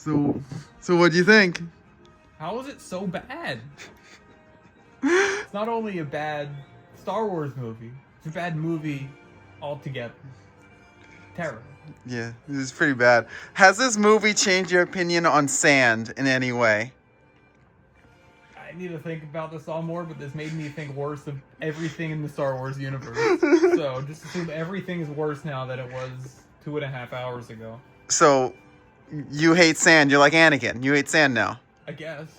So what do you think? How is it so bad? It's not only a bad Star Wars movie, it's a bad movie altogether. Terrible. Yeah, this is pretty bad. Has this movie changed your opinion on sand in any way? I need to think about this all more, but this made me think worse of everything in the Star Wars universe. So just assume everything is worse now than it was 2.5 hours ago. So, you hate sand. You're like Anakin. You hate sand now. I guess.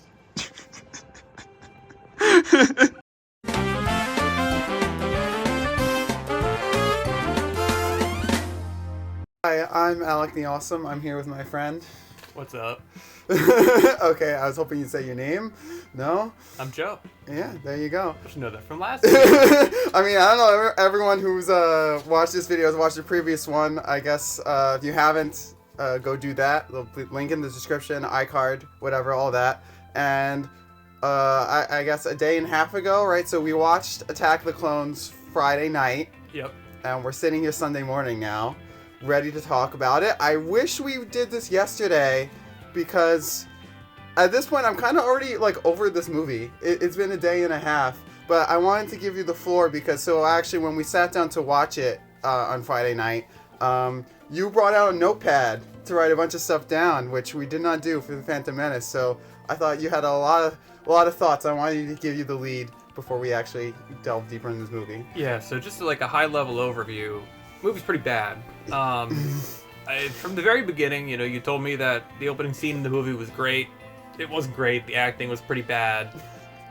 Hi, I'm Alec the Awesome. I'm here with my friend. What's up? Okay, I was hoping you'd say your name. No? I'm Joe. Yeah, there you go. I should know that from last week. I mean, I don't know. Everyone who's watched this video has watched the previous one. I guess if you haven't, go do that. The link in the description, iCard, whatever, all that. And I guess a day and a half ago, right? So we watched Attack of the Clones Friday night. Yep. And we're sitting here Sunday morning now, ready to talk about it. I wish we did this yesterday because at this point I'm kind of already like over this movie. It's been a day and a half, but I wanted to give you the floor because actually when we sat down to watch it on Friday night, you brought out a notepad to write a bunch of stuff down, which we did not do for the Phantom Menace. So I thought you had a lot of thoughts. I wanted to give you the lead before we actually delve deeper into this movie. Yeah, so just like a high-level overview, the movie's pretty bad. From the very beginning, you told me that the opening scene in the movie was great. It wasn't great. The acting was pretty bad.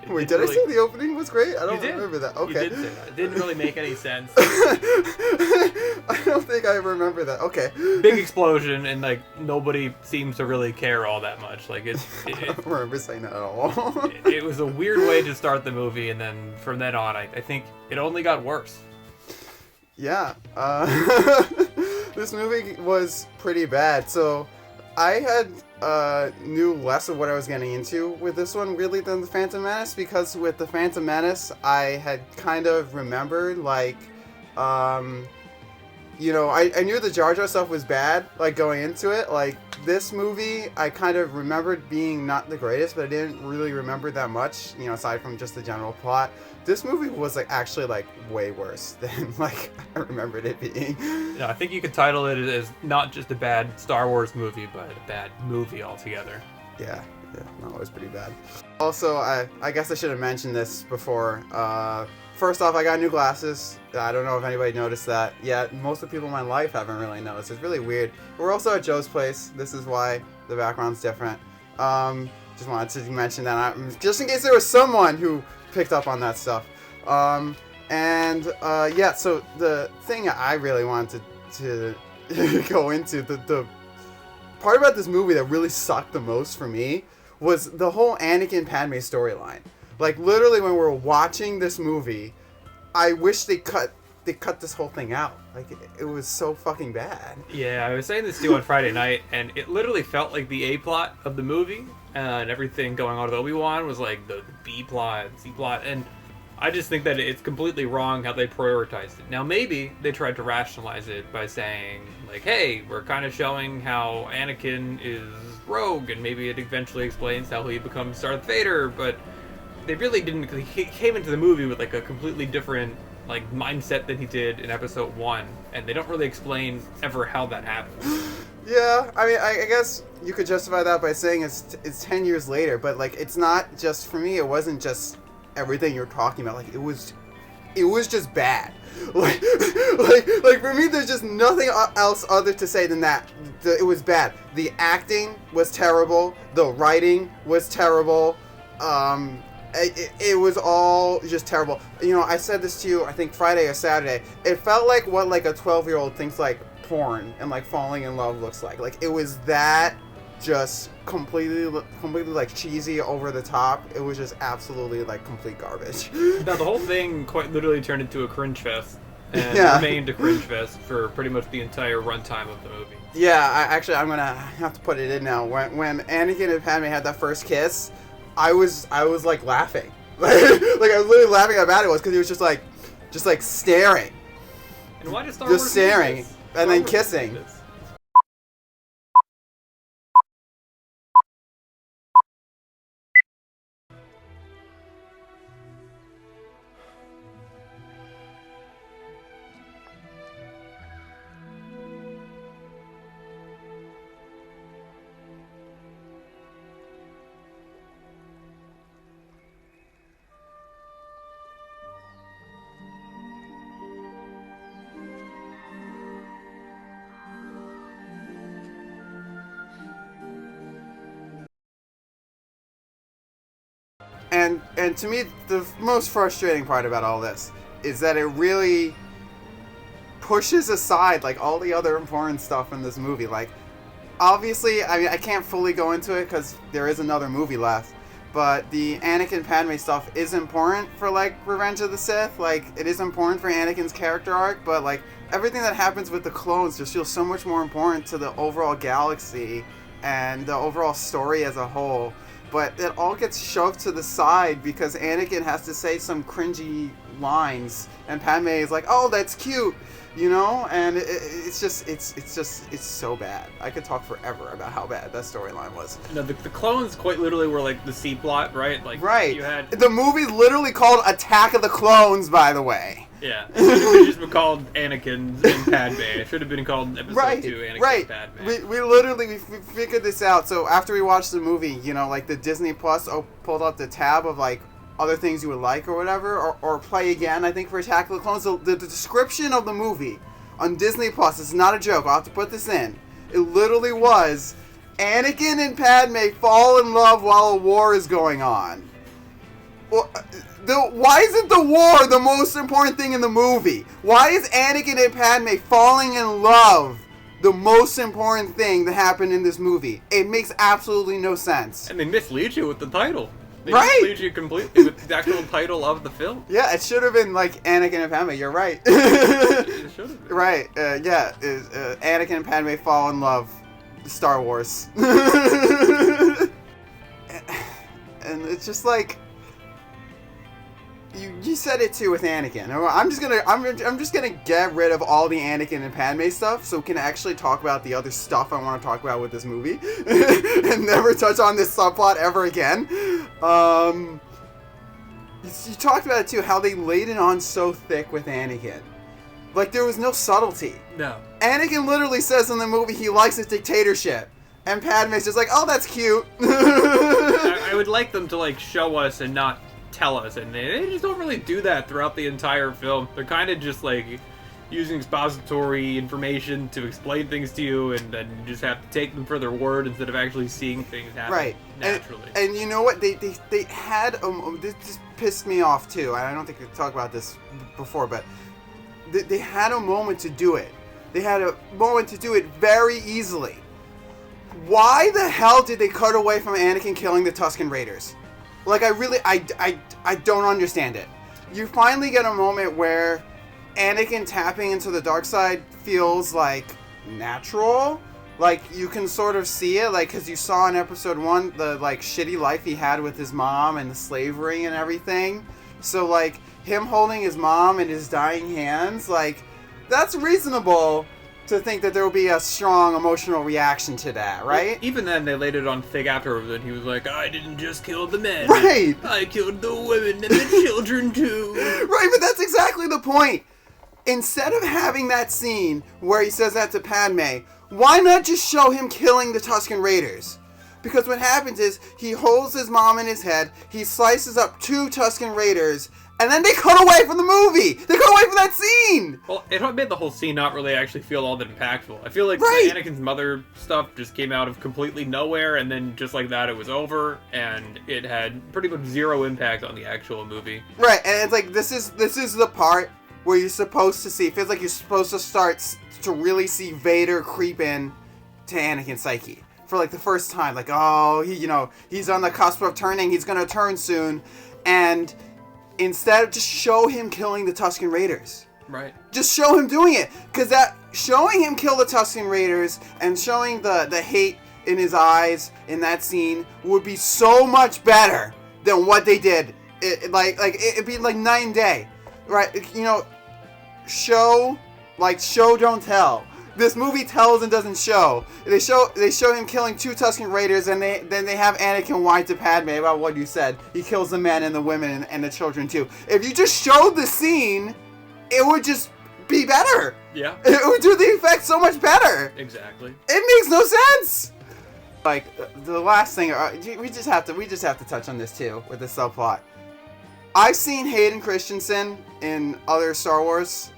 Wait, did I say the opening was great? I don't remember that. Okay. You did say that. It didn't really make any sense. I don't think I remember that. Okay. Big explosion, and like nobody seems to really care all that much. Like I don't remember saying that at all. It was a weird way to start the movie, and then from then on, I think it only got worse. Yeah. This movie was pretty bad. So I had knew less of what I was getting into with this one really than the Phantom Menace, because with the Phantom Menace I had kind of remembered like I knew the Jar Jar stuff was bad, like going into it. Like this movie I kind of remembered being not the greatest, but I didn't really remember that much, aside from just the general plot. This movie was like actually like way worse than like I remembered it being. Yeah, I think you could title it as not just a bad Star Wars movie, but a bad movie altogether. Yeah, no, it was pretty bad. Also, I guess I should have mentioned this before. First off, I got new glasses. I don't know if anybody noticed that yet. Most of the people in my life haven't really noticed. It's really weird. We're also at Joe's place. This is why the background's different. Just wanted to mention that, just in case there was someone who picked up on that stuff. So the thing I really wanted to go into, the part about this movie that really sucked the most for me was the whole Anakin Padme storyline. Like literally when we're watching this movie, I wish they cut this whole thing out. Like it was so fucking bad. Yeah, I was saying this to you on Friday night, and it literally felt like the A plot of the movie, and everything going on with Obi-Wan was like the B plot, C plot, and I just think that it's completely wrong how they prioritized it. Now maybe they tried to rationalize it by saying like, hey, we're kind of showing how Anakin is rogue, and maybe it eventually explains how he becomes Darth Vader, but they really didn't. He came into the movie with like a completely different like mindset than he did in episode 1, and they don't really explain ever how that happened. Yeah, I mean, I guess you could justify that by saying it's 10 years later, but like it's not just, for me, it wasn't just everything you're talking about. Like it was just bad. Like for me, there's just nothing else other to say than that. It was bad. The acting was terrible. The writing was terrible. It was all just terrible. I said this to you, I think Friday or Saturday. It felt like what like a 12-year-old thinks like porn and like falling in love looks like. Like it was that just completely like cheesy, over the top. It was just absolutely like complete garbage. Now the whole thing quite literally turned into a cringe fest, and remained a cringe fest for pretty much the entire runtime of the movie. Yeah, I'm gonna have to put it in now. When Anakin and Padme had that first kiss, I was like laughing, like I was literally laughing how bad it was, because he was just like staring, and why does Star Wars just staring do this? and then kissing? and to me, the most frustrating part about all this is that it really pushes aside like all the other important stuff in this movie. Like, obviously, I mean, I can't fully go into it because there is another movie left, but the Anakin Padme stuff is important for like Revenge of the Sith. Like, it is important for Anakin's character arc, but like everything that happens with the clones just feels so much more important to the overall galaxy and the overall story as a whole. But it all gets shoved to the side because Anakin has to say some cringy lines, and Padme is like, "Oh, that's cute," you know. And it's so bad. I could talk forever about how bad that storyline was. No, the clones quite literally were like the C plot, right? Like, right. You had the movie's literally called Attack of the Clones, by the way. Yeah, it should have just been called Anakin and Padme. It should have been called Episode 2, Anakin and Padme. We literally figured this out. So after we watched the movie, you know, like the Disney Plus pulled up the tab of like other things you would like or whatever, or play again, I think, for Attack of the Clones. So the description of the movie on Disney Plus, it's not a joke, I'll have to put this in. It literally was, Anakin and Padme fall in love while a war is going on. Well, why isn't the war the most important thing in the movie? Why is Anakin and Padme falling in love the most important thing that happened in this movie? It makes absolutely no sense. And they mislead you with the title. They right? mislead you completely with the actual title of the film. Yeah, it should have been like Anakin and Padme. You're right. It should have been. Right. Yeah. Anakin and Padme fall in love. Star Wars. And it's just like, you said it too with Anakin. I'm just gonna get rid of all the Anakin and Padme stuff so we can actually talk about the other stuff I want to talk about with this movie and never touch on this subplot ever again. You talked about it too, how they laid it on so thick with Anakin. Like, there was no subtlety. No. Anakin literally says in the movie he likes his dictatorship. And Padme's just like, oh, that's cute. I would like them to like show us and not tell us, and they just don't really do that throughout the entire film. They're kind of just like using expository information to explain things to you, and then you just have to take them for their word instead of actually seeing things happen naturally. And you know what? They had this pissed me off too. I don't think we talked about this before, but they had a moment to do it. They had a moment to do it very easily. Why the hell did they cut away from Anakin killing the Tusken Raiders? Like, I don't understand it. You finally get a moment where Anakin tapping into the dark side feels, like, natural. Like, you can sort of see it, like, because you saw in episode 1 the, like, shitty life he had with his mom and the slavery and everything. So, like, him holding his mom in his dying hands, like, that's reasonable to think that there will be a strong emotional reaction to that, right? Well, even then, they laid it on thick afterwards, and he was like, I didn't just kill the men. Right! I killed the women and the children, too. Right, but that's exactly the point. Instead of having that scene where he says that to Padme, why not just show him killing the Tusken Raiders? Because what happens is, he holds his mom in his head, he slices up 2 Tusken Raiders, and then they cut away from the movie! They cut away from that scene! Well, it made the whole scene not really actually feel all that impactful. I feel like Anakin's mother stuff just came out of completely nowhere, and then just like that, it was over, and it had pretty much zero impact on the actual movie. Right, and it's like, this is the part where you're supposed to see, it feels like you're supposed to start to really see Vader creep in to Anakin's psyche. For like the first time, like, oh, he's on the cusp of turning, he's gonna turn soon, and instead, just show him killing the Tusken Raiders. Right. Just show him doing it. Because that showing him kill the Tusken Raiders and showing the hate in his eyes in that scene would be so much better than what they did. It'd be like night and day. Right? You know, show, don't tell. This movie tells and doesn't show. They show him killing 2 Tusken Raiders, and then they have Anakin whine to Padme about what you said. He kills the men and the women and the children too. If you just showed the scene, it would just be better. Yeah. It would do the effect so much better. Exactly. It makes no sense. Like, the last thing, we just have to touch on this too with the subplot. I've seen Hayden Christensen in other Star Wars.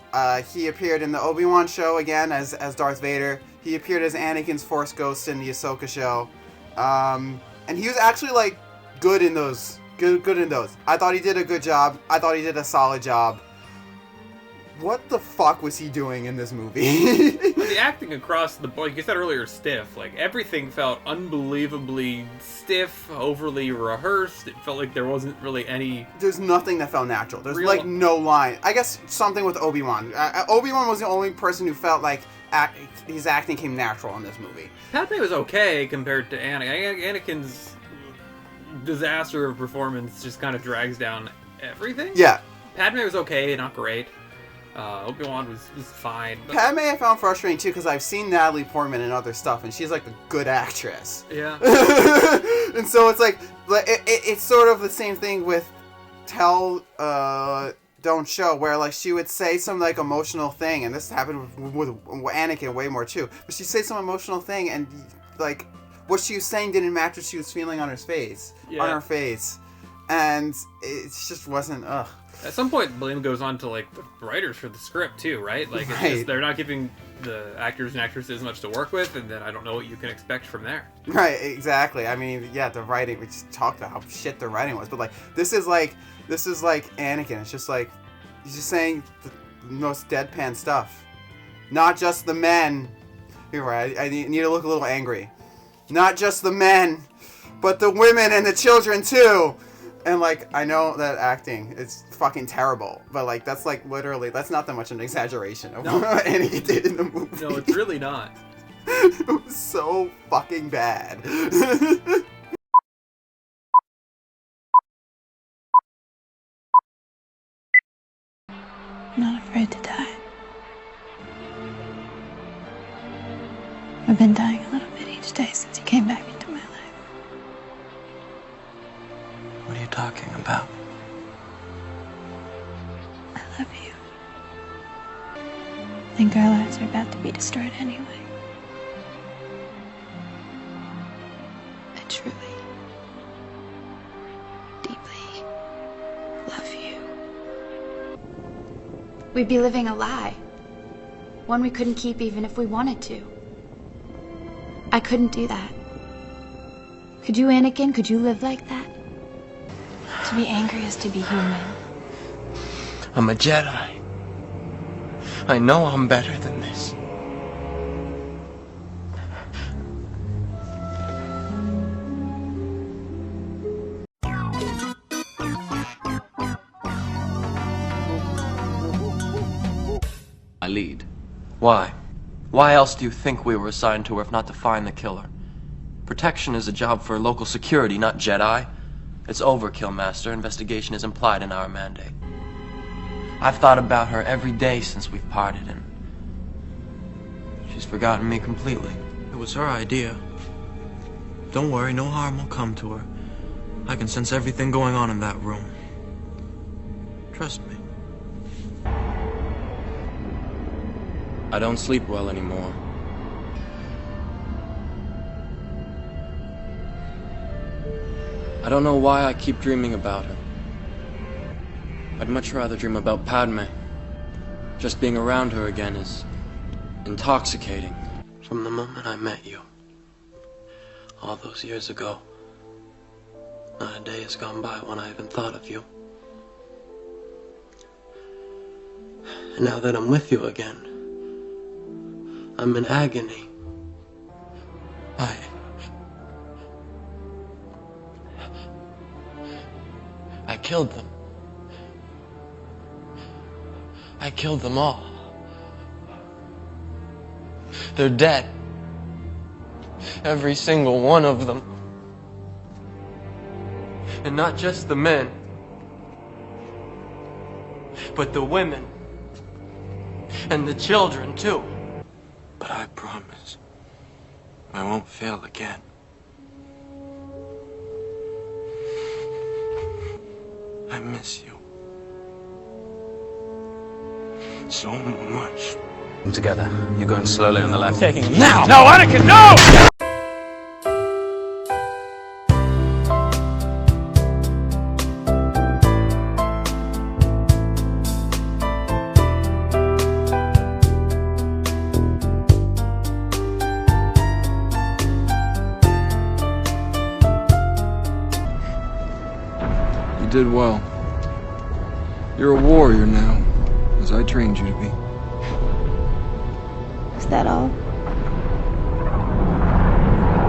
He appeared in the Obi-Wan show again as Darth Vader. He appeared as Anakin's Force Ghost in the Ahsoka show. And he was actually, like, good in those Good in those. I thought he did a good job. I thought he did a solid job. What the fuck was he doing in this movie? The acting across the board, like you said earlier, stiff. Like, everything felt unbelievably stiff, overly rehearsed. It felt like there wasn't really any... There's nothing that felt natural. There's, like, no line. I guess something with Obi-Wan. Obi-Wan was the only person who felt like his acting came natural in this movie. Padme was okay compared to Anakin. Anakin's disaster of performance just kind of drags down everything. Yeah. Padme was okay, not great. Obi-Wan was fine. But... Padme I found frustrating too because I've seen Natalie Portman in other stuff and she's like a good actress. Yeah. And so it's like it's sort of the same thing with Tell Don't Show, where like she would say some like emotional thing, and this happened with Anakin way more too. But she'd say some emotional thing and like what she was saying didn't match what she was feeling on her face. Yeah. On her face. And it just wasn't At some point, blame goes on to like the writers for the script too, right? Like it's just, they're not giving the actors and actresses much to work with, and then I don't know what you can expect from there. Right, exactly. I mean, yeah, the writing. We just talked about how shit the writing was, but like this is like Anakin. It's just like he's just saying the most deadpan stuff. Not just the men. You're right. I need to look a little angry. Not just the men, but the women and the children too. And, like, I know that acting is fucking terrible, but, like, that's, like, literally, that's not that much an exaggeration of what Anakin did in the movie. No, it's really not. It was so fucking bad. I'm not afraid to die. I've been dying a little bit each day since you came back into my life. What are you talking about? I love you. I think our lives are about to be destroyed anyway. I truly, deeply love you. We'd be living a lie. One we couldn't keep even if we wanted to. I couldn't do that. Could you, Anakin? Could you live like that? To be angry is to be human. I'm a Jedi. I know I'm better than this. I lead. Why? Why else do you think we were assigned to her if not to find the killer? Protection is a job for local security, not Jedi. It's overkill, Master. Investigation is implied in our mandate. I've thought about her every day since we've parted, and she's forgotten me completely. It was her idea. Don't worry, no harm will come to her. I can sense everything going on in that room. Trust me. I don't sleep well anymore. I don't know why I keep dreaming about her. I'd much rather dream about Padme. Just being around her again is intoxicating. From the moment I met you, all those years ago, not a day has gone by when I haven't thought of you. And now that I'm with you again, I'm in agony. I killed them. I killed them all. They're dead. Every single one of them. And not just the men, but the women. And the children, too. But I promise, I won't fail again. I miss you. So much. Together. You're going slowly on the left. Taking now! No, Anakin, no! did well. You're a warrior now, as I trained you to be. Is that all?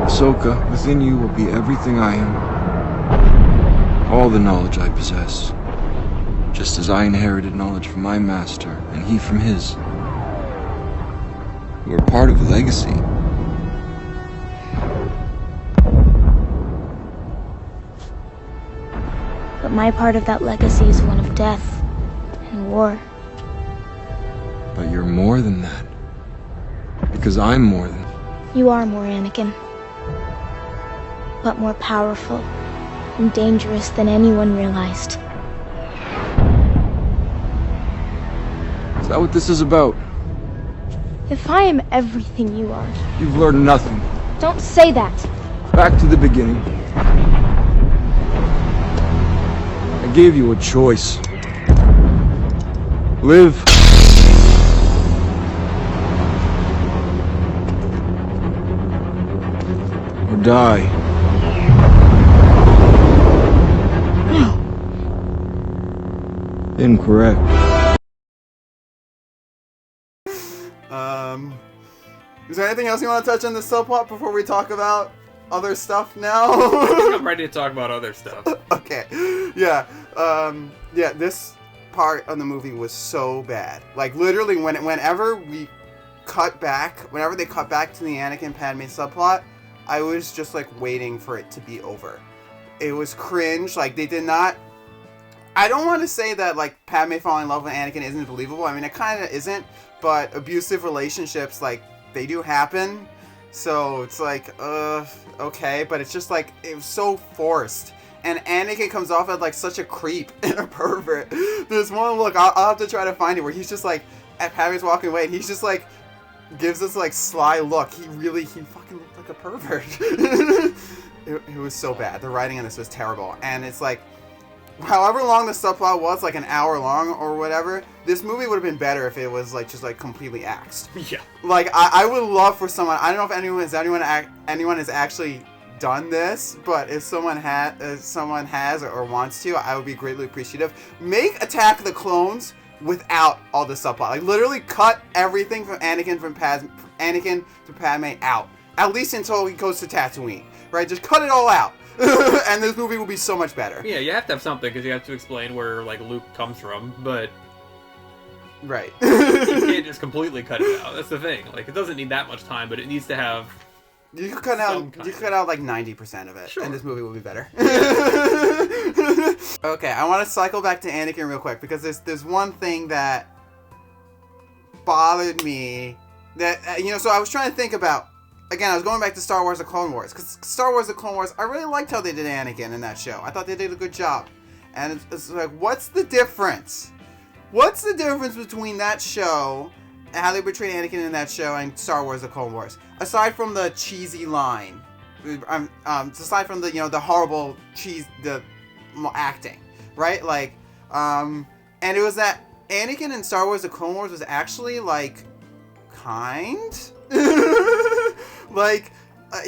Ahsoka, within you will be everything I am. All the knowledge I possess. Just as I inherited knowledge from my master, and he from his. You are part of a legacy. But my part of that legacy is one of death and war. But you're more than that. Because I'm more than... You are more, Anakin. But more powerful and dangerous than anyone realized. Is that what this is about? If I am everything you are... You've learned nothing. Don't say that! Back to the beginning. I gave you a choice. Live. Or die. No. Incorrect. Is there anything else you want to touch on the subplot before we talk about other stuff now? I think I'm ready to talk about other stuff. Okay. Yeah. This part of the movie was so bad. Like, literally, whenever they cut back to the Anakin Padme subplot, I was just, like, waiting for it to be over. It was cringe. Like, they did not... I don't want to say that, like, Padme falling in love with Anakin isn't believable. I mean, it kind of isn't. But abusive relationships, like, they do happen. So it's like, okay. But it's just, like, it was so forced. And Anakin comes off as, like, such a creep and a pervert. There's one look, I'll have to try to find it, where he's just, like, Padme's walking away, and he's just, like, gives this, like, sly look. He fucking looked like a pervert. It was so bad. The writing on this was terrible. And it's, like, however long the subplot was, like an hour long or whatever, this movie would have been better if it was, like, just, like, completely axed. Yeah. Like, I would love for someone, I don't know if anyone has actually done this, but if someone has or wants to, I would be greatly appreciative. Make Attack of the Clones without all the subplot. Like, literally cut everything from Anakin to Padme out. At least until he goes to Tatooine. Right? Just cut it all out. And this movie will be so much better. Yeah, you have to have something, because you have to explain where, like, Luke comes from, but... Right. You can't just completely cut it out. That's the thing. Like, it doesn't need that much time, but it needs to have... You could cut out like 90% of it, sure, and this movie will be better. Okay, I want to cycle back to Anakin real quick, because there's one thing that bothered me, that, so I was trying to think about, again, I was going back to Star Wars: The Clone Wars, because Star Wars: The Clone Wars, I really liked how they did Anakin in that show. I thought they did a good job. And it's like, what's the difference? What's the difference between that show and how they portrayed Anakin in that show and Star Wars: The Clone Wars? Aside from the cheesy line, aside from the horrible the acting, right? Like, and it was that Anakin in Star Wars: The Clone Wars was actually, like, kind. Like,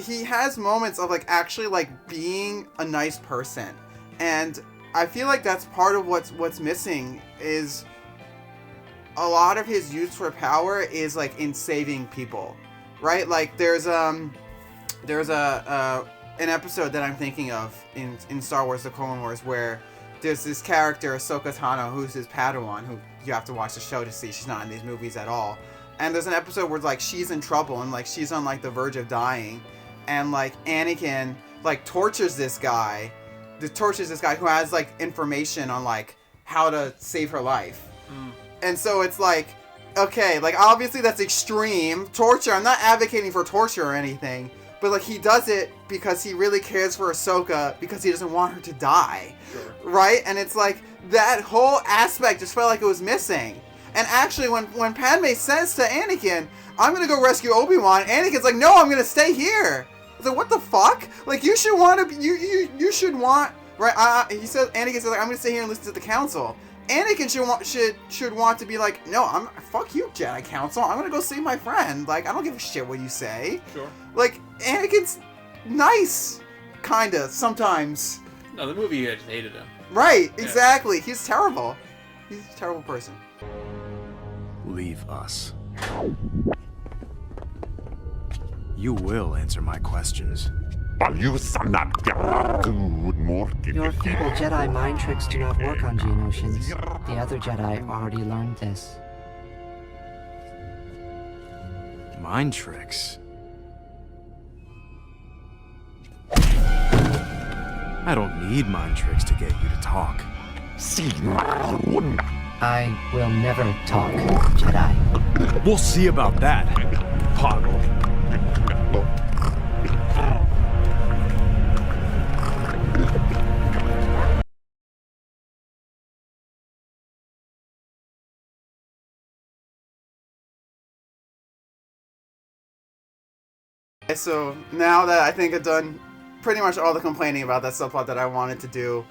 he has moments of, like, actually, like, being a nice person, and I feel like that's part of what's missing, is a lot of his use for power is, like, in saving people, right? Like, there's an episode that I'm thinking of in Star Wars: The Clone Wars where there's this character, Ahsoka Tano, who's his Padawan, who you have to watch the show to see. She's not in these movies at all. And there's an episode where, like, she's in trouble and, like, she's on, like, the verge of dying, and, like, Anakin, like, tortures this guy who has, like, information on, like, how to save her life. And so it's like, okay, like, obviously that's extreme torture. I'm not advocating for torture or anything, but, like, he does it because he really cares for Ahsoka, because he doesn't want her to die. Sure. Right? And it's like, that whole aspect just felt like it was missing. And actually, when Padme says to Anakin, I'm gonna go rescue Obi-Wan, Anakin's like, no, I'm gonna stay here. I was like, what the fuck? Like, you should want to, you should want, right? Anakin says, like, I'm gonna stay here and listen to the council. Anakin should want to be like, no, fuck you, Jedi Council. I'm gonna go save my friend. Like, I don't give a shit what you say. Sure. Like, Anakin's nice, kinda, sometimes. No, the movie, I just hated him. Right, exactly. He's terrible. He's a terrible person. Leave us. You will answer my questions. Your feeble Jedi mind tricks do not work on Geonosians. The other Jedi already learned this. Mind tricks? I don't need mind tricks to get you to talk. I will never talk, Jedi. We'll see about that, Poggle. So now that I think I've done pretty much all the complaining about that subplot that I wanted to do,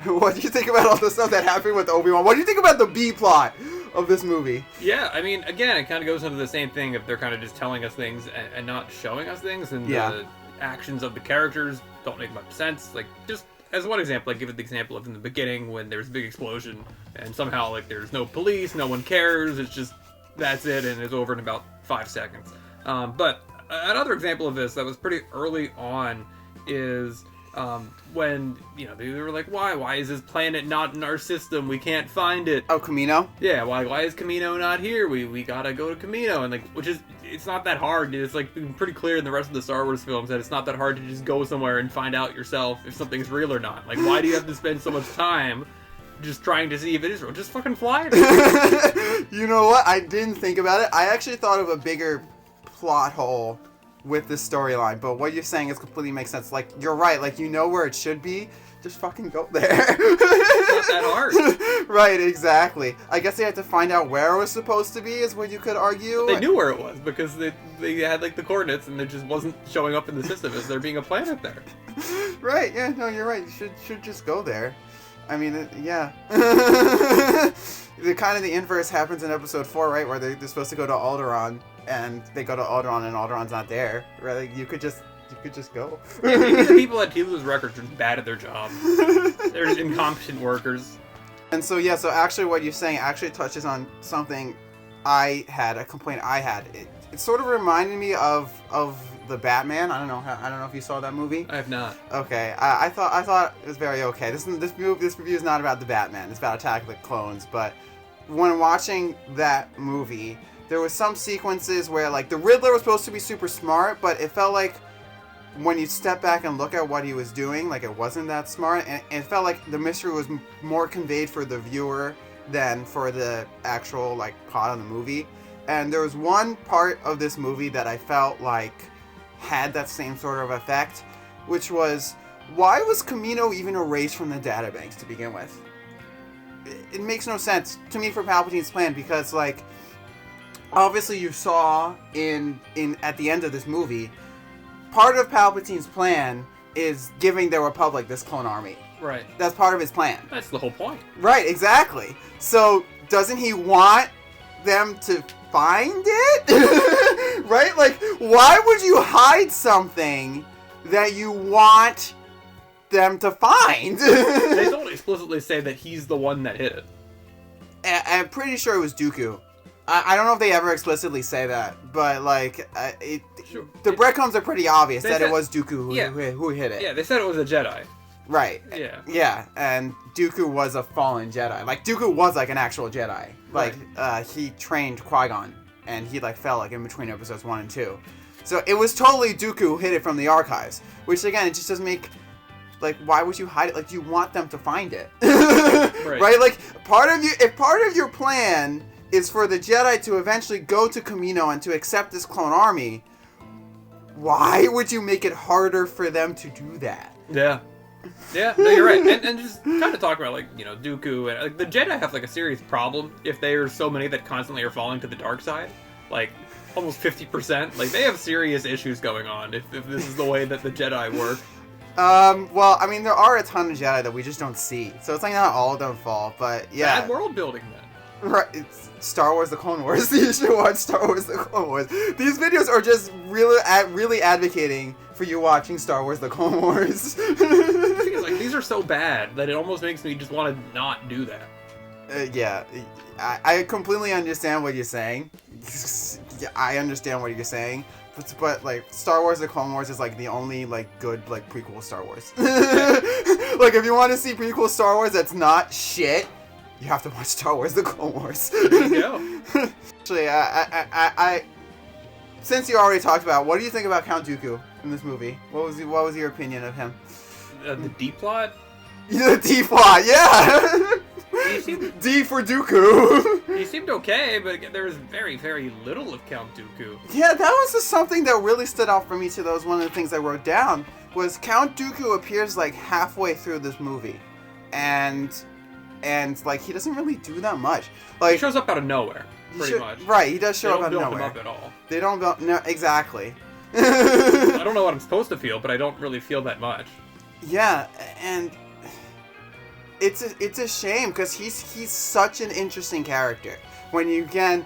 what do you think about all the stuff that happened with Obi-Wan? What do you think about the B plot of this movie? Yeah, I mean, again, it kind of goes into the same thing if they're kind of just telling us things and not showing us things, and the actions of the characters don't make much sense. Like, just as one example, I give it the example of in the beginning when there's a big explosion and somehow, like, there's no police, no one cares, it's just, that's it, and it's over in about 5 seconds. But another example of this that was pretty early on is when, you know, they were like, why is this planet not in our system? We can't find it. Oh, Kamino? Yeah, why is Kamino not here? We gotta go to Kamino. And, like, which is, it's not that hard. It's, like, pretty clear in the rest of the Star Wars films that it's not that hard to just go somewhere and find out yourself if something's real or not. Like, why do you have to spend so much time just trying to see if it is real? Just fucking fly it. You know what? I didn't think about it. I actually thought of a bigger plot hole with this storyline, but what you're saying is completely makes sense. Like, you're right, like, you know where it should be, just fucking go there. It's not that hard. Right, exactly. I guess they had to find out where it was supposed to be, is what you could argue. But they knew where it was, because they had, like, the coordinates, and it just wasn't showing up in the system as there being a planet there. Right, yeah, no, you're right, you should just go there. I mean, yeah. The kind of the inverse happens in episode 4, right, where they're supposed to go to Alderaan, and they go to Alderaan and Alderaan's not there. Right? Like, you could just go. Yeah, maybe the people at Telu's Records are just bad at their job. They're just incompetent workers. And so yeah, so actually what you're saying actually touches on something I had, a complaint I had. It sort of reminded me of the Batman. I don't know if you saw that movie. I have not. Okay, I thought it was very okay. This review is not about the Batman. It's about Attack of the Clones. But when watching that movie, there was some sequences where, like, the Riddler was supposed to be super smart, but it felt like when you step back and look at what he was doing, like, it wasn't that smart, and it felt like the mystery was more conveyed for the viewer than for the actual, like, plot of the movie. And there was one part of this movie that I felt like had that same sort of effect, which was, why was Kamino even erased from the databanks to begin with? It makes no sense to me for Palpatine's plan, because, like, obviously you saw in at the end of this movie, part of Palpatine's plan is giving the Republic this clone army. Right. That's part of his plan. That's the whole point. Right, exactly. So doesn't he want them to find it? Right? Like, why would you hide something that you want them to find? They don't explicitly say that he's the one that hit it. I'm pretty sure it was Dooku. I don't know if they ever explicitly say that, but, like, Sure. the breadcrumbs are pretty obvious that said, it was Dooku who hit it. Yeah, they said it was a Jedi. Right. Yeah. Yeah, and Dooku was a fallen Jedi. Like, Dooku was, like, an actual Jedi. Like, he trained Qui-Gon, and he, like, fell, like, in between episodes 1 and 2. So it was totally Dooku who hid it from the archives, which, again, it just doesn't make... Like, why would you hide it? Like, you want them to find it. Right? Like, if part of your plan is for the Jedi to eventually go to Kamino and to accept this clone army, why would you make it harder for them to do that? Yeah. Yeah, no, you're right. And just kind of talk about, like, you know, Dooku, and, like, the Jedi have, like, a serious problem if there are so many that constantly are falling to the dark side. Like, almost 50%. Like, they have serious issues going on if this is the way that the Jedi work. Well, I mean, there are a ton of Jedi that we just don't see. So it's like not all of them fall, but yeah. Bad world building, then. Right, it's Star Wars The Clone Wars. You should watch Star Wars The Clone Wars. These videos are just really advocating for you watching Star Wars The Clone Wars. Like, these are so bad that it almost makes me just want to not do that. Yeah, I completely understand what you're saying. I understand what you're saying, but like Star Wars: The Clone Wars is like the only like good like prequel Star Wars. Like if you want to see prequel Star Wars that's not shit, you have to watch Star Wars: The Clone Wars. There you go. Actually, I since you already talked about, what do you think about Count Dooku in this movie? What was your opinion of him? The D plot. The D plot, yeah. D for Dooku. He seemed okay, but there was very, very little of Count Dooku. Yeah, that was just something that really stood out for me too. That was one of the things I wrote down. Was Count Dooku appears like halfway through this movie, and like he doesn't really do that much. Like he shows up out of nowhere, pretty much. Right, he does show up out of nowhere. They don't build him up at all. They don't build no exactly. I don't know what I'm supposed to feel, but I don't really feel that much. Yeah, and it's a shame because he's such an interesting character. When you can,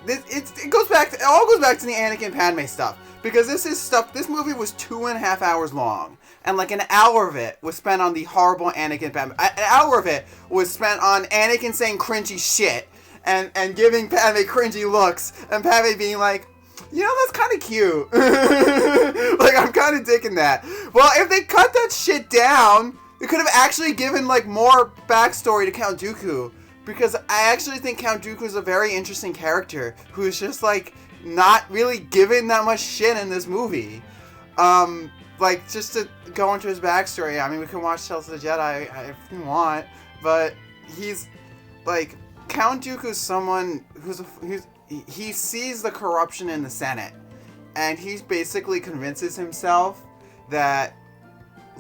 it all goes back to the Anakin Padme stuff, because this movie was 2.5 hours long, and like an hour of it was spent on the horrible Anakin Padme. An hour of it was spent on Anakin saying cringy shit and giving Padme cringy looks, and Padme being like, you know, that's kind of cute. Like, I'm kind of digging that. Well, if they cut that shit down, it could have actually given, like, more backstory to Count Dooku. Because I actually think Count Dooku is a very interesting character who's just, like, not really given that much shit in this movie. Like, just to go into his backstory, I mean, we can watch Tales of the Jedi if you want, but he's, like, Count Dooku's someone he sees the corruption in the Senate, and he basically convinces himself that,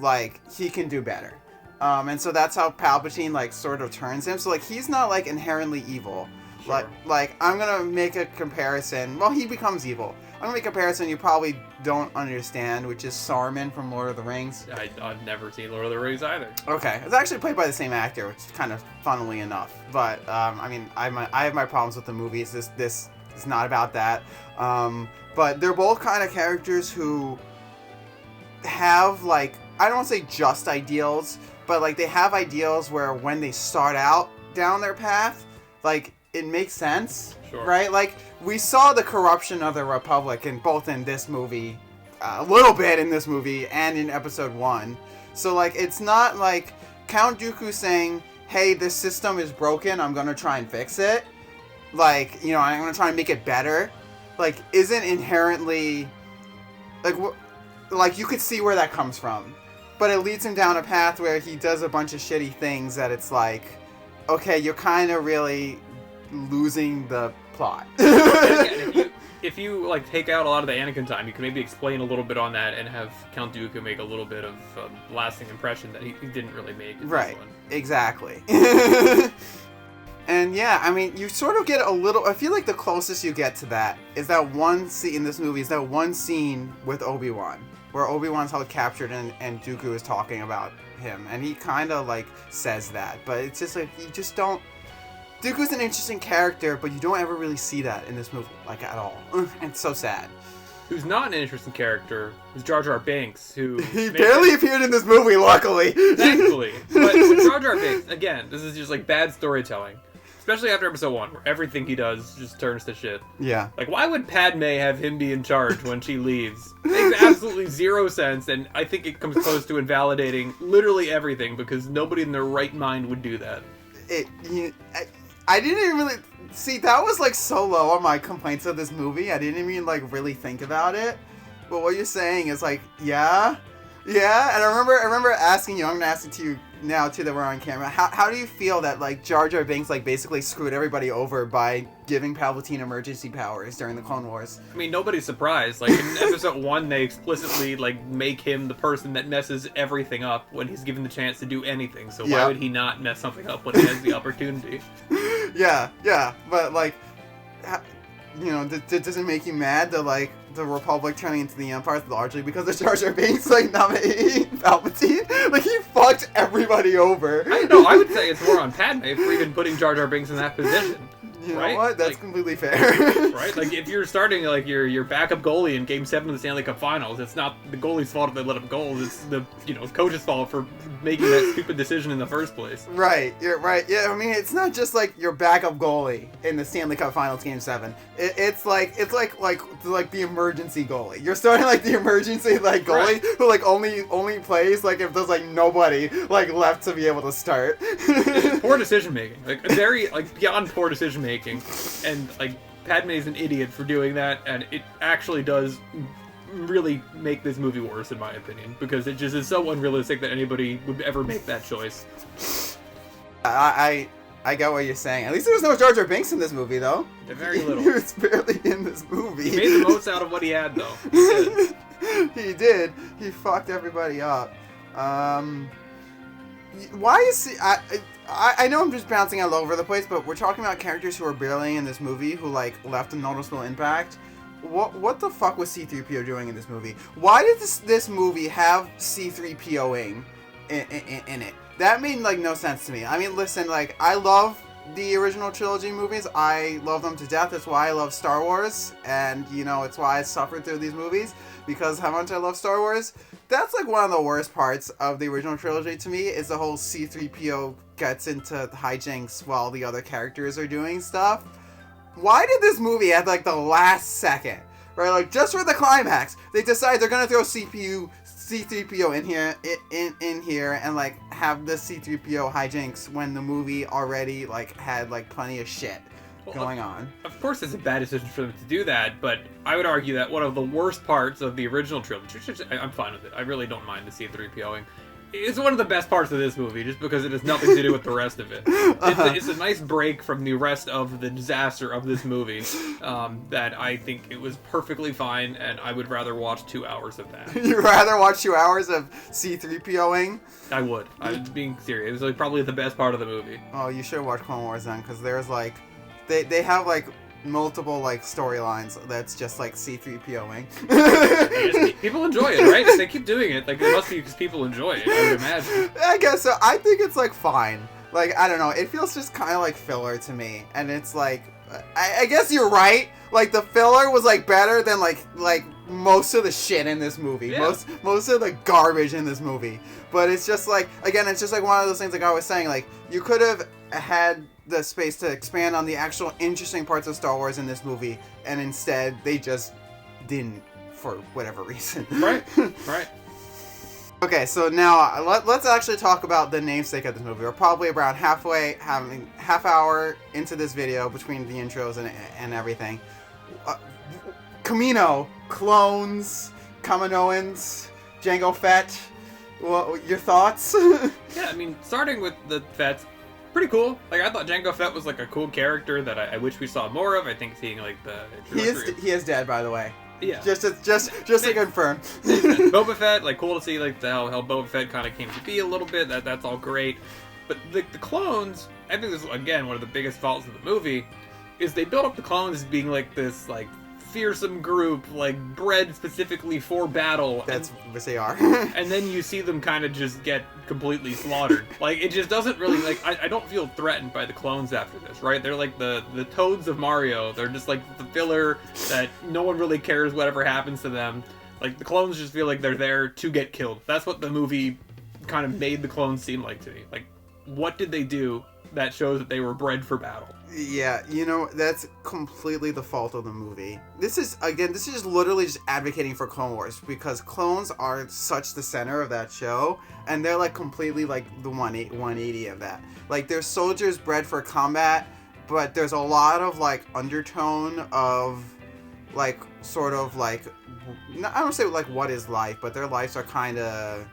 like, he can do better. And so that's how Palpatine, like, sort of turns him. So, like, he's not, like, inherently evil. Sure. Like, I'm gonna make a comparison. Well, he becomes evil. I'm gonna make a comparison you probably don't understand, which is Saruman from Lord of the Rings. I've never seen Lord of the Rings either. Okay. It's actually played by the same actor, which is kind of funnily enough. But, I mean, I have my problems with the movies. This is not about that. But they're both kind of characters who have, like, I don't want to say just ideals, but, like, they have ideals where when they start out down their path, like, it makes sense, sure. Right? Like, we saw the corruption of the Republic both in this movie, a little bit in this movie, and in Episode 1. So, like, it's not like Count Dooku saying, hey, this system is broken, I'm gonna try and fix it. Like, you know, I'm gonna try and make it better. Like, isn't inherently, like, you could see where that comes from. But it leads him down a path where he does a bunch of shitty things that it's like, okay, you're kind of really losing the plot. If you like take out a lot of the Anakin time, you can maybe explain a little bit on that and have Count Dooku make a little bit of a lasting impression that he didn't really make in right, this one. Exactly. And yeah, I mean, you sort of get a little, I feel like the closest you get to that is that one scene in this movie, is that one scene with Obi-Wan, where Obi-Wan's held captured and Dooku is talking about him, and he kind of like says that, but it's just like, you just don't, Dooku's an interesting character, but you don't ever really see that in this movie, like, at all. And it's so sad. Who's not an interesting character is Jar Jar Binks, who... He barely appeared in this movie, luckily. Thankfully. But Jar Jar Binks, again, this is just, like, bad storytelling. Especially after Episode 1, where everything he does just turns to shit. Yeah. Like, why would Padme have him be in charge when she leaves? It makes absolutely zero sense, and I think it comes close to invalidating literally everything, because nobody in their right mind would do that. I didn't even really... See, that was, like, so low on my complaints of this movie. I didn't even, like, really think about it. But what you're saying is, like, yeah. And I remember asking you, I'm going to ask it to you now, too, that we're on camera. How do you feel that, like, Jar Jar Binks, like, basically screwed everybody over by giving Palpatine emergency powers during the Clone Wars? I mean, nobody's surprised. Like, in Episode 1, they explicitly, like, make him the person that messes everything up when he's given the chance to do anything. So why would he not mess something up when he has the opportunity? Yeah. But, like, you know, does it make you mad that, like, the Republic turning into the Empire largely because of Jar Jar Binks, like, nominating Palpatine? Like, he fucked everybody over. I would say it's more on Padme for even putting Jar Jar Binks in that position. You right? know what? That's like, completely fair. right? Like, if you're starting, like, your backup goalie in Game 7 of the Stanley Cup Finals, it's not the goalie's fault if they let up goals. It's the, coach's fault for making that stupid decision in the first place. Right, you're right. Yeah, I mean, it's not just like your backup goalie in the Stanley Cup Finals Game 7. It's like the emergency goalie. You're starting like the emergency like goalie who like only plays like if there's like nobody like left to be able to start. Poor decision making, like very like beyond poor decision making, and like Padme's an idiot for doing that, and it actually does really make this movie worse in my opinion, because it just is so unrealistic that anybody would ever make that choice. I get what you're saying. At least there's no Jar Binks in this movie, though. Very little. He was barely in this movie. He made the most out of what he had, though. He did. He did. He fucked everybody up. Why is he... I know I'm just bouncing all over the place, but we're talking about characters who are barely in this movie who, like, left a noticeable impact. What the fuck was C-3PO doing in this movie? Why did this movie have C-3POing in it? That made, like, no sense to me. I mean, listen, like, I love the original trilogy movies. I love them to death. That's why I love Star Wars. And, it's why I suffered through these movies. Because how much I love Star Wars. That's, like, one of the worst parts of the original trilogy to me, is the whole C-3PO gets into hijinks while the other characters are doing stuff. Why did this movie at, like, the last second, right, like, just for the climax, they decide they're gonna throw C-3PO in here and, like, have the C-3PO hijinks when the movie already, like, had, like, plenty of shit going on. Of course it's a bad decision for them to do that, but I would argue that one of the worst parts of the original trilogy, I'm fine with it, I really don't mind the C-3POing, it's one of the best parts of this movie, just because it has nothing to do with the rest of it. It's a nice break from the rest of the disaster of this movie, that I think it was perfectly fine, and I would rather watch 2 hours of that. You'd rather watch 2 hours of C-3POing? I would. I'm being serious. It was like probably the best part of the movie. Oh, you should watch Clone Wars then, because there's like... They have like multiple like storylines that's just like C-3POing. People enjoy it, right? If they keep doing it, like, it must be because people enjoy it, I would imagine. I guess so. I think it's like fine. Like, I don't know. It feels just kind of like filler to me. And it's like, I guess you're right. Like, the filler was like better than like most of the shit in this movie. Yeah. Most of the garbage in this movie. But it's just like, again, it's just like one of those things like I was saying, like, you could have had the space to expand on the actual interesting parts of Star Wars in this movie, and instead they just didn't, for whatever reason. Right. Okay, so now let's actually talk about the namesake of this movie. We're probably around half hour into this video between the intros and everything. Kamino, clones, Kaminoans, Jango Fett. Well, your thoughts? Yeah, I mean, starting with the Fett, pretty cool. Like, I thought Jango Fett was like a cool character that I wish we saw more of. I think seeing like the he is dead, by the way. Yeah. Just to confirm. Boba Fett, like, cool to see like how Boba Fett kind of came to be a little bit. That's all great. But the clones, I think this is again one of the biggest faults of the movie, is they built up the clones as being like this like fearsome group, like bred specifically for battle. That's what they are. And then you see them kind of just get completely slaughtered. Like, it just doesn't really, like, I don't feel threatened by the clones after this, right? They're like the toads of Mario. They're just like the filler that no one really cares whatever happens to them. Like, the clones just feel like they're there to get killed. That's what the movie kind of made the clones seem like to me. Like, what did they do that shows that they were bred for battle? Yeah, that's completely the fault of the movie. This is just literally just advocating for Clone Wars, because clones are such the center of that show, and they're like completely like the 180 of that. Like, they're soldiers bred for combat, but there's a lot of like undertone of like sort of like, I don't say like what is life, but their lives are kind of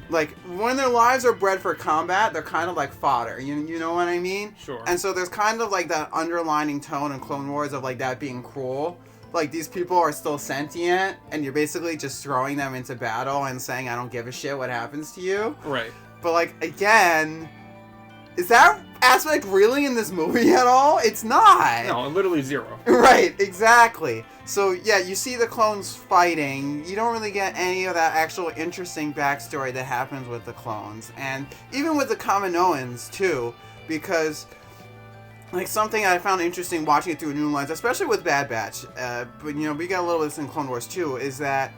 like, when their lives are bred for combat, they're kind of like fodder. You know what I mean? Sure. And so there's kind of like that underlining tone in Clone Wars of like that being cruel. Like, these people are still sentient, and you're basically just throwing them into battle and saying, I don't give a shit what happens to you. Right. But like, again, is that aspect really in this movie at all? It's not. No, literally zero. Right, exactly. So, yeah, you see the clones fighting. You don't really get any of that actual interesting backstory that happens with the clones. And even with the Kaminoans, too, because like something I found interesting watching it through a new lens, especially with Bad Batch, but you know, we got a little bit of this in Clone Wars too, is that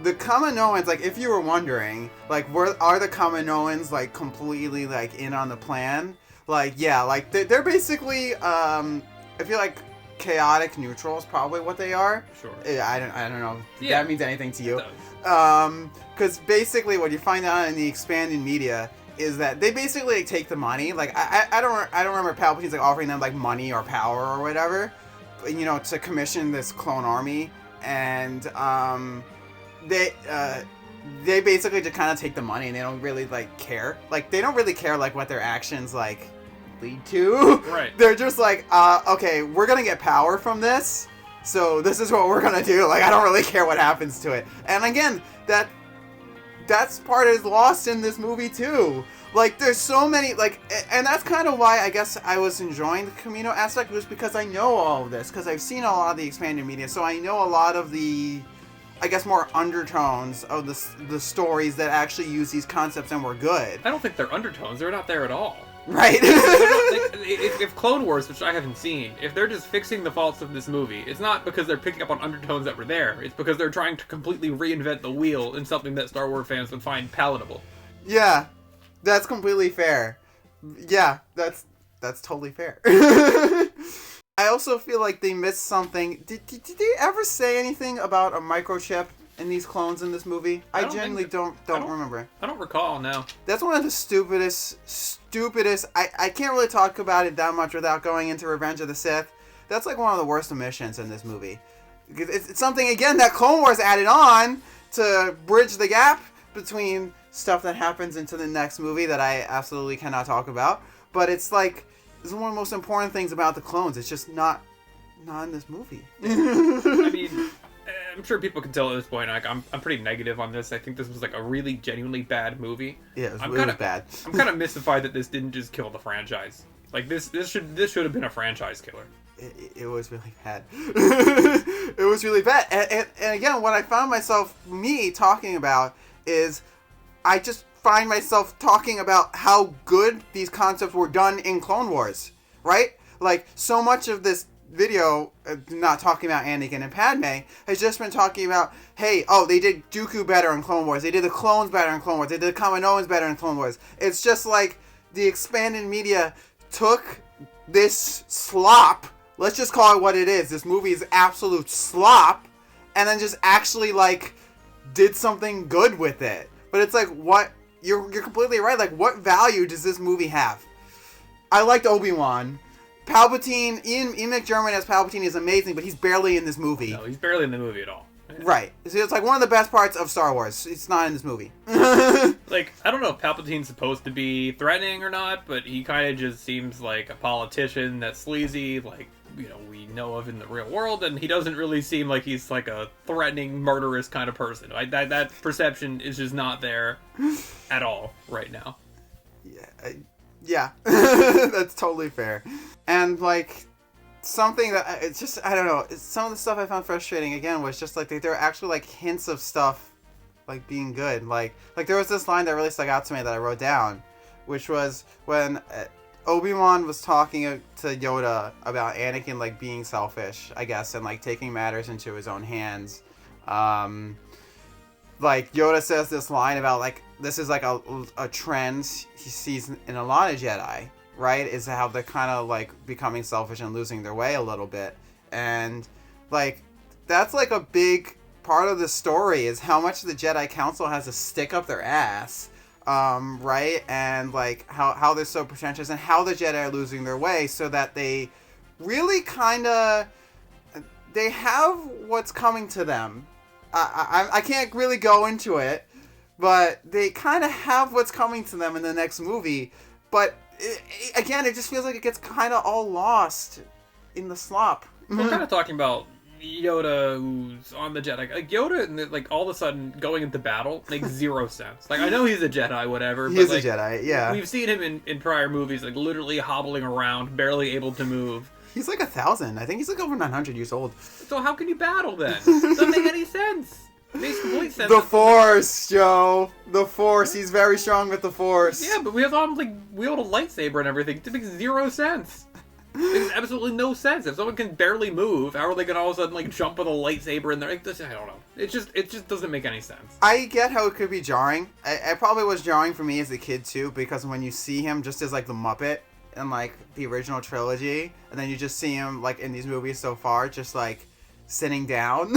the Kaminoans, like, if you were wondering, like, are the Kaminoans, like, completely, like, in on the plan? Like, yeah, like, they're basically, I feel like chaotic neutral is probably what they are. Sure. I don't know if Yeah. that means anything to you. Because basically what you find out in the expanded media is that they basically like, take the money. Like, I don't remember Palpatine's, like, offering them, like, money or power or whatever, you know, to commission this clone army, and, they basically just kind of take the money and they don't really like care. Like they don't really care like what their actions like lead to. Right. They're just like, okay, we're gonna get power from this, so this is what we're gonna do. Like I don't really care what happens to it. And again, that's part is lost in this movie too. Like there's so many like, and that's kind of why I guess I was enjoying the Kamino aspect, was because I know all of this, because I've seen a lot of the expanded media, so I know a lot of the, I guess, more undertones of the stories that actually use these concepts and were good. I don't think they're undertones. They're not there at all. Right. if Clone Wars, which I haven't seen, if they're just fixing the faults of this movie, it's not because they're picking up on undertones that were there. It's because they're trying to completely reinvent the wheel in something that Star Wars fans would find palatable. Yeah, that's completely fair. Yeah, that's totally fair. I also feel like they missed something. Did they ever say anything about a microchip in these clones in this movie? I genuinely don't remember. I don't recall, no. That's one of the stupidest. I can't really talk about it that much without going into Revenge of the Sith. That's like one of the worst omissions in this movie. It's something, again, that Clone Wars added on to bridge the gap between stuff that happens into the next movie that I absolutely cannot talk about. But it's like, it's one of the most important things about the clones. It's just not in this movie. I mean, I'm sure people can tell at this point. Like, I'm pretty negative on this. I think this was like a really genuinely bad movie. Yeah, it was bad. I'm kind of mystified that this didn't just kill the franchise. Like this should have been a franchise killer. It was really bad. It was really bad. And again, what I found myself talking about is, I just find myself talking about how good these concepts were done in Clone Wars, right? Like, so much of this video, not talking about Anakin and Padme, has just been talking about, hey, they did Dooku better in Clone Wars, they did the clones better in Clone Wars, they did the Kaminoans better in Clone Wars. It's just like, the expanded media took this slop, let's just call it what it is, this movie is absolute slop, and then just actually, like, did something good with it. But it's like, what? You're completely right. Like, what value does this movie have? I liked Obi-Wan. Palpatine, Ian McDiarmid as Palpatine is amazing, but he's barely in this movie. No, he's barely in the movie at all. Yeah. Right. So it's like one of the best parts of Star Wars. It's not in this movie. Like, I don't know if Palpatine's supposed to be threatening or not, but he kind of just seems like a politician that's sleazy, like, you know, we know of in the real world, and he doesn't really seem like he's like a threatening, murderous kind of person. That perception is just not there at all right now. Yeah, that's totally fair. And like, something that it's just, I don't know, some of the stuff I found frustrating again was just like there are actually like hints of stuff like being good. Like there was this line that really stuck out to me that I wrote down, which was when Obi-Wan was talking to Yoda about Anakin like being selfish, I guess, and like taking matters into his own hands. Like Yoda says this line about like, this is like a trend he sees in a lot of Jedi, right? Is how they're kind of like becoming selfish and losing their way a little bit. And like, that's like a big part of the story, is how much the Jedi Council has to stick up their ass. Right? And like how they're so pretentious, and how the Jedi are losing their way, so that they really kind of, they have what's coming to them. I can't really go into it, but they kind of have what's coming to them in the next movie. But again, it just feels like it gets kind of all lost in the slop. We're kind of talking about Yoda who's on the Jedi. Like, Yoda, and like, all of a sudden going into battle makes zero sense. Like, I know he's a Jedi, whatever. He's like, a Jedi, yeah. We've seen him in prior movies, like, literally hobbling around, barely able to move. He's like 1,000. I think he's like over 900 years old. So how can you battle then? Doesn't make any sense. It makes complete sense. The Force, Joe. The Force. He's very strong with the Force. Yeah, but we have him like wield a lightsaber and everything. It makes zero sense. Makes absolutely no sense. If someone can barely move, how are they gonna all of a sudden like jump with a lightsaber in there? Like, I don't know. It just doesn't make any sense. I get how it could be jarring. It probably was jarring for me as a kid too, because when you see him just as like the Muppet in like the original trilogy, and then you just see him like in these movies so far, just like sitting down.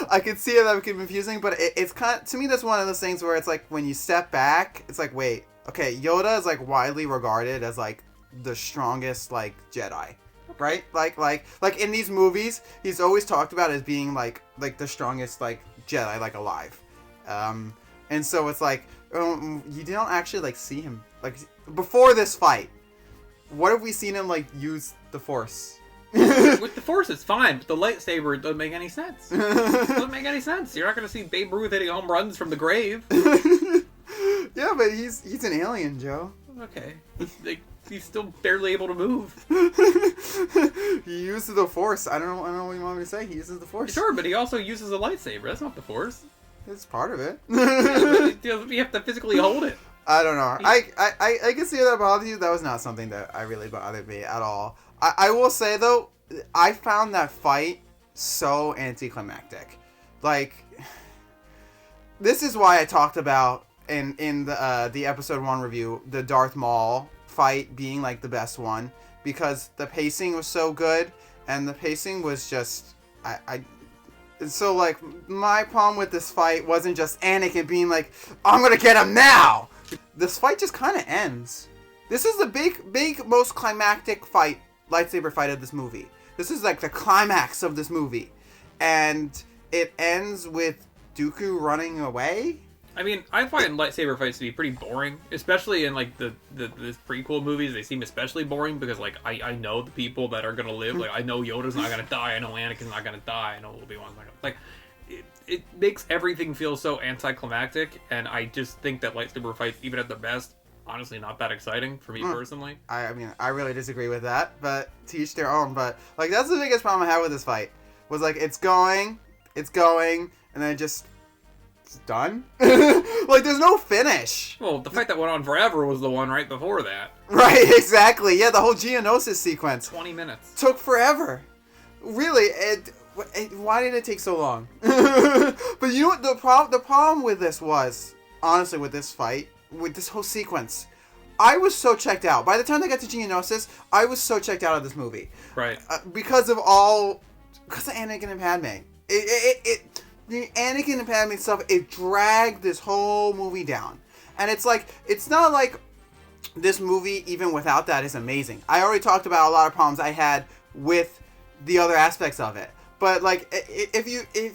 I could see how that would be confusing, but it's kind of, to me, that's one of those things where it's like when you step back, it's like, wait, okay, Yoda is like widely regarded as like the strongest like Jedi, right? Like in these movies, he's always talked about as being like the strongest like Jedi like alive, and so it's like you don't actually like see him like before this fight. What have we seen him like use the Force? With the Force, it's fine, but the lightsaber doesn't make any sense. It doesn't make any sense. You're not going to see Babe Ruth hitting home runs from the grave. Yeah, but he's an alien, Joe. Okay. He's still barely able to move. He uses the Force. I don't know what you want me to say. He uses the Force. Sure, but he also uses a lightsaber. That's not the Force. It's part of it. Yeah, you have to physically hold it. I don't know. I can see that bothers you. That was not something that I really bothered me at all. I will say though, I found that fight so anticlimactic. Like, this is why I talked about in the episode 1 review, the Darth Maul fight being like the best one, because the pacing was so good, and the pacing was just so like my problem with this fight wasn't just Anakin being like, I'm gonna get him now. This fight just kind of ends. This is the big most climactic lightsaber fight of this movie. This is like the climax of this movie, and it ends with Dooku running away. I mean, I find lightsaber fights to be pretty boring, especially in like the prequel movies. They seem especially boring because like I know the people that are gonna live. Like I know Yoda's not gonna die. I know Anakin's not gonna die. I know Obi-Wan's not gonna like. It makes everything feel so anticlimactic, and I just think that lightsaber fights, even at their best, honestly not that exciting for me personally. I mean, I really disagree with that, but to each their own. But like, that's the biggest problem I had with this fight, was like it's going, and then it's done. Like, there's no finish. Well, the fight that went on forever was the one right before that. Right, exactly. Yeah, the whole Geonosis sequence. 20 minutes. Took forever. Really, why did it take so long? But you know what the problem with this was, honestly, with this fight, with this whole sequence, I was so checked out. By the time they got to Geonosis, I was so checked out of this movie. Right. Because of Anakin and Padme. The Anakin and Padme stuff, it dragged this whole movie down. And it's like, it's not like this movie, even without that, is amazing. I already talked about a lot of problems I had with the other aspects of it. But like, if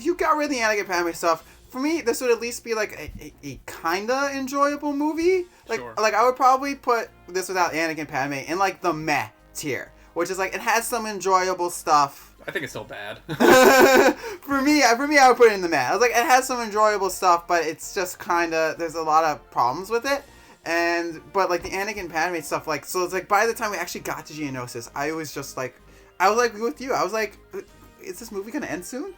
you got rid of the Anakin Padme stuff, for me, this would at least be like a kinda enjoyable movie. Like, sure. Like I would probably put this without Anakin Padme in like the meh tier, which is like it has some enjoyable stuff. I think it's still bad. For me, I would put it in the meh. I was like, it has some enjoyable stuff, but it's just kinda, there's a lot of problems with it. But like the Anakin Padme stuff, like, so it's like by the time we actually got to Geonosis, I was like with you. I was like, is this movie gonna end soon?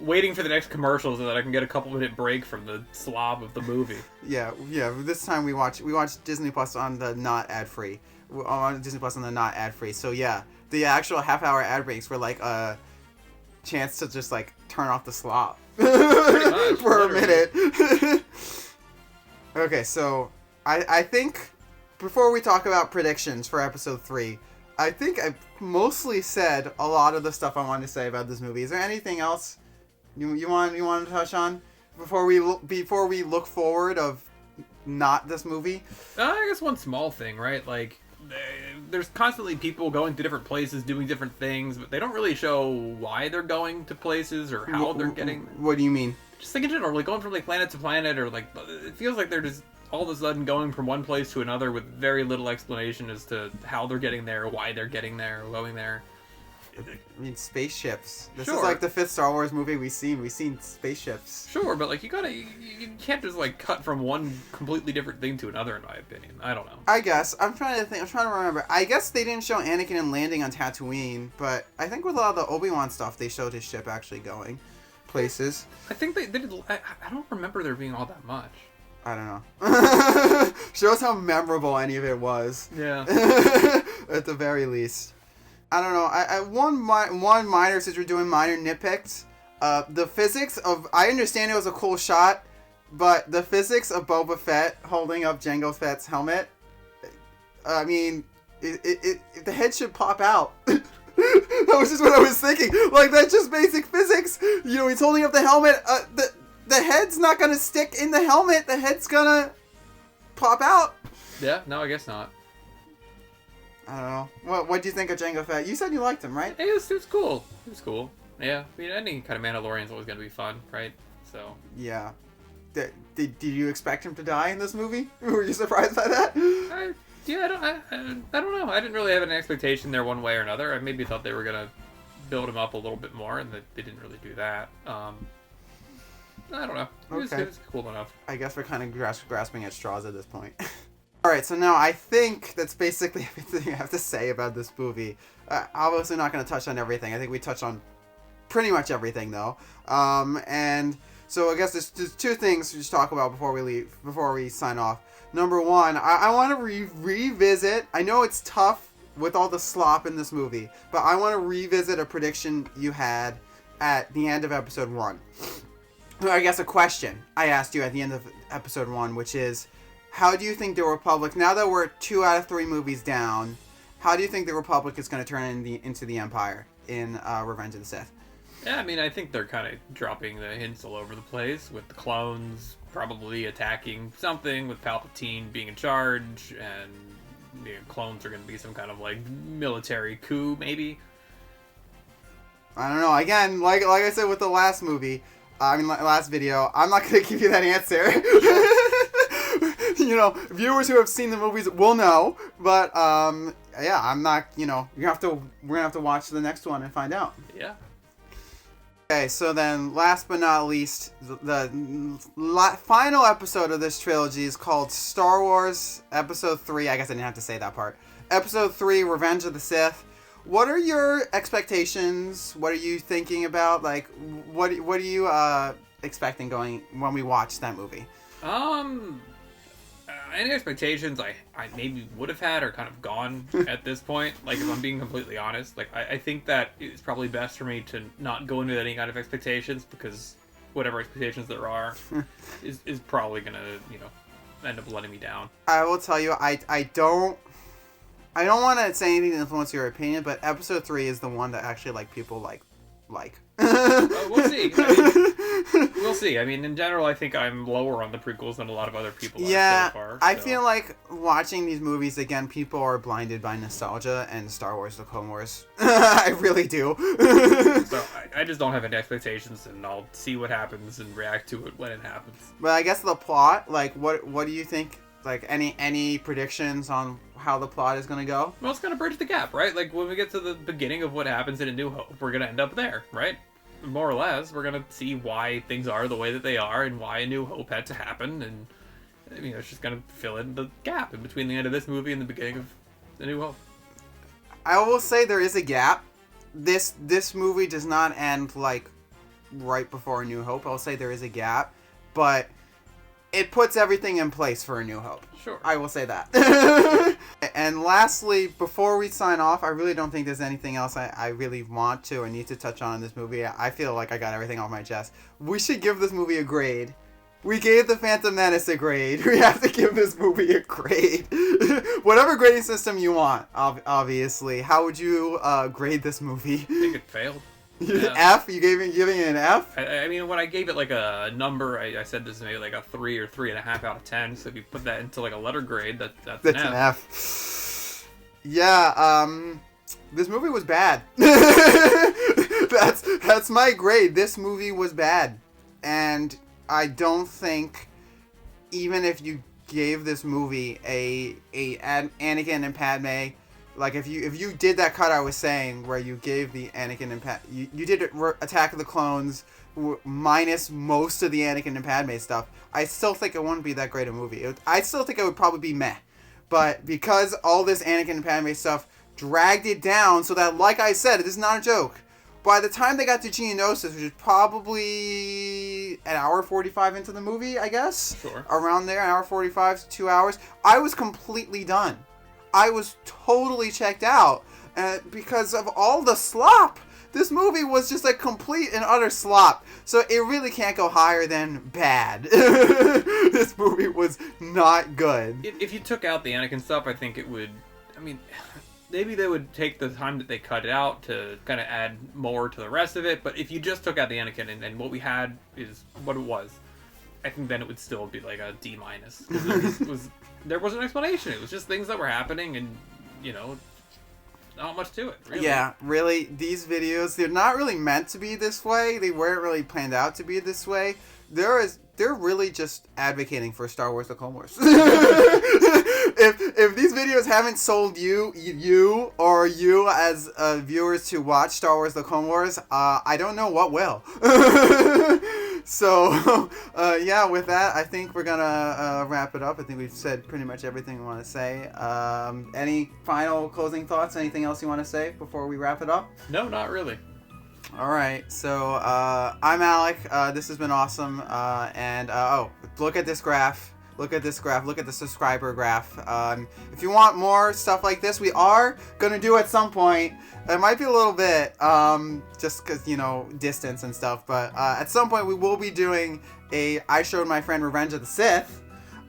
Waiting for the next commercial so that I can get a couple-minute break from the slob of the movie. Yeah. This time we watched Disney Plus on the not ad-free. So yeah, the actual half-hour ad breaks were like a chance to just like turn off the slob for a minute. Okay, so I think before we talk about predictions for episode 3, I think I mostly said a lot of the stuff I wanted to say about this movie. Is there anything else you want to touch on before we look forward of not this movie? I guess one small thing, right? Like, there's constantly people going to different places, doing different things, but they don't really show why they're going to places or how they're getting. What do you mean? Just think in general, like going from like planet to planet, or like it feels like they're just all of a sudden going from one place to another with very little explanation as to how they're getting there, why they're getting there, going there. I mean, spaceships. This Sure. is like the 5th Star Wars movie we've seen spaceships. Sure, but like you can't just like cut from one completely different thing to another, in my opinion. I don't know. I guess. I'm trying to remember. I guess they didn't show Anakin and landing on Tatooine, but I think with a lot of the Obi-Wan stuff, they showed his ship actually going places. I think they did. I don't remember there being all that much. I don't know. Shows how memorable any of it was. Yeah. at the very least. I don't know. One minor, since we're doing minor nitpicks, the physics of, I understand it was a cool shot, but the physics of Boba Fett holding up Jango Fett's helmet, I mean, the head should pop out. That was just what I was thinking. Like, that's just basic physics. You know, he's holding up the helmet. The head's not gonna stick in the helmet. The head's gonna pop out. Yeah, no, I guess not. I don't know. What do you think of Jango Fett? You said you liked him, right? It was cool. It was cool. Yeah, I mean, any kind of Mandalorian's always gonna be fun, right? So. Yeah. Did you expect him to die in this movie? Were you surprised by that? I don't know. I didn't really have an expectation there one way or another. I maybe thought they were gonna build him up a little bit more, and they didn't really do that. I don't know. It was cool enough. I guess we're kind of grasping at straws at this point. Alright, so now I think that's basically everything I have to say about this movie. Obviously not going to touch on everything. I think we touched on pretty much everything, though. And so I guess there's two things to just talk about before we sign off. Number one, I want to revisit. I know it's tough with all the slop in this movie, but I want to revisit a prediction you had at the end of episode 1. I guess a question I asked you at the end of episode 1, which is, how do you think the Republic, now that we're 2 out of 3 movies down, how do you think the Republic is going to turn into the Empire in Revenge of the Sith? Yeah, I mean, I think they're kind of dropping the hints all over the place, with the clones probably attacking something, with Palpatine being in charge, and clones are going to be some kind of, like, military coup, maybe? I don't know. Again, like I said with the last movie, last video, I'm not going to give you that answer. You know, viewers who have seen the movies will know, but yeah, I'm not. You know, we're gonna have to watch the next one and find out. Yeah. Okay, so then, last but not least, the final episode of this trilogy is called Star Wars Episode 3. I guess I didn't have to say that part. Episode 3, Revenge of the Sith. What are your expectations? What are you thinking about? Like, what are you expecting going when we watch that movie? Any expectations I maybe would have had are kind of gone at this point. Like, if I'm being completely honest, like I think that it's probably best for me to not go into any kind of expectations, because whatever expectations there are is probably gonna, end up letting me down. I will tell you, I don't want to say anything to influence your opinion, but episode 3 is the one that actually people like. We'll see. We'll see. I mean, in general, I think I'm lower on the prequels than a lot of other people are so far. I feel like watching these movies again, people are blinded by nostalgia and Star Wars: The Clone Wars. I really do. So I just don't have any expectations, and I'll see what happens and react to it when it happens. But I guess the plot, like, what do you think? Like, any predictions on how the plot is going to go? Well, it's going to bridge the gap, right? Like, when we get to the beginning of what happens in A New Hope, we're going to end up there, right? More or less, we're going to see why things are the way that they are and why A New Hope had to happen, and, it's just going to fill in the gap in between the end of this movie and the beginning of A New Hope. I will say there is a gap. This movie does not end, like, right before A New Hope. I'll say there is a gap, but it puts everything in place for A New Hope. Sure. I will say that. And lastly, before we sign off, I really don't think there's anything else I really want to or need to touch on in this movie. I feel like I got everything off my chest. We should give this movie a grade. We gave The Phantom Menace a grade. We have to give this movie a grade. Whatever grading system you want, obviously. How would you grade this movie? I think it failed. Yeah. F? You giving it an F? I mean, when I gave it like a number, I said this is maybe like a 3 or 3.5 out of 10. So if you put that into like a letter grade, that's an F. Yeah. This movie was bad. That's my grade. This movie was bad, and I don't think, even if you gave this movie a Anakin and Padme. Like, if you did that cut I was saying, where you gave the Anakin and you did Attack of the Clones minus most of the Anakin and Padme stuff, I still think it wouldn't be that great a movie. I still think it would probably be meh. But because all this Anakin and Padme stuff dragged it down, so that, like I said, it is not a joke. By the time they got to Geonosis, which is probably an hour 45 into the movie, I guess? Sure. Around there, an hour 45 to 2 hours, I was completely done. I was totally checked out because of all the slop. This movie was just a complete and utter slop. So it really can't go higher than bad. This movie was not good. If you took out the Anakin stuff, I think it would... I mean, maybe they would take the time that they cut it out to kind of add more to the rest of it. But if you just took out the Anakin and what we had is what it was, I think then it would still be like a D-. There was an explanation. It was just things that were happening and, you know... Not much to it, really. Yeah, really, these videos, they're not really meant to be this way. They weren't really planned out to be this way. They're really just advocating for Star Wars: The Clone Wars. If these videos haven't sold you as viewers to watch Star Wars: The Clone Wars, I don't know what will. So, yeah, with that, I think we're gonna wrap it up. I think we've said pretty much everything we want to say. Any final closing thoughts? Anything else you want to say before we wrap it up? No, not really. All right, so I'm Alec. This has been awesome. And look at this graph. Look at this graph. Look at the subscriber graph. If you want more stuff like this, we are going to do at some point. It might be a little bit, just because, you know, distance and stuff. But at some point, we will be doing I Showed My Friend Revenge of the Sith.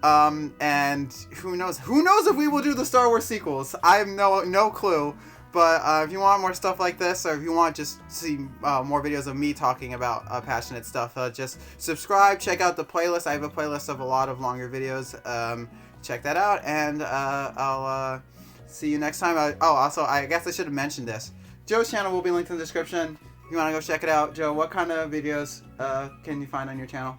And who knows? Who knows if we will do the Star Wars sequels? I have no clue. But if you want more stuff like this, or if you want just see more videos of me talking about passionate stuff, just subscribe, check out the playlist. I have a playlist of a lot of longer videos. Check that out, and I'll see you next time. Also, I guess I should have mentioned this. Joe's channel will be linked in the description. If you want to go check it out. Joe, what kind of videos can you find on your channel?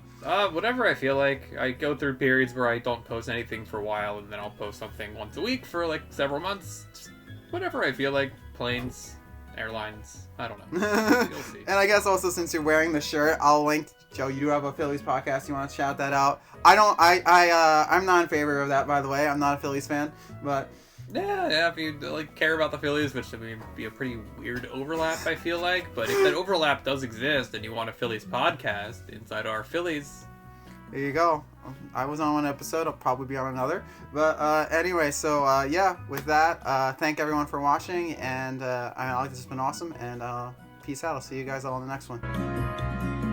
Whatever I feel like. I go through periods where I don't post anything for a while, and then I'll post something once a week for like several months. Just whatever I feel like. Planes, airlines, I don't know. You'll see. And I guess also, since you're wearing the shirt, I'll link. Joe, you do have a Phillies podcast. You want to shout that out? I'm not in favor of that, by the way. I'm not a Phillies fan, but yeah. If you like care about the Phillies, which would be a pretty weird overlap, I feel like. But if that overlap does exist, and you want a Phillies podcast inside our Phillies, there you go. I was on one episode. I'll probably be on another. But anyway, so yeah, with that, thank everyone for watching. And I think this has been awesome. And peace out. I'll see you guys all in the next one.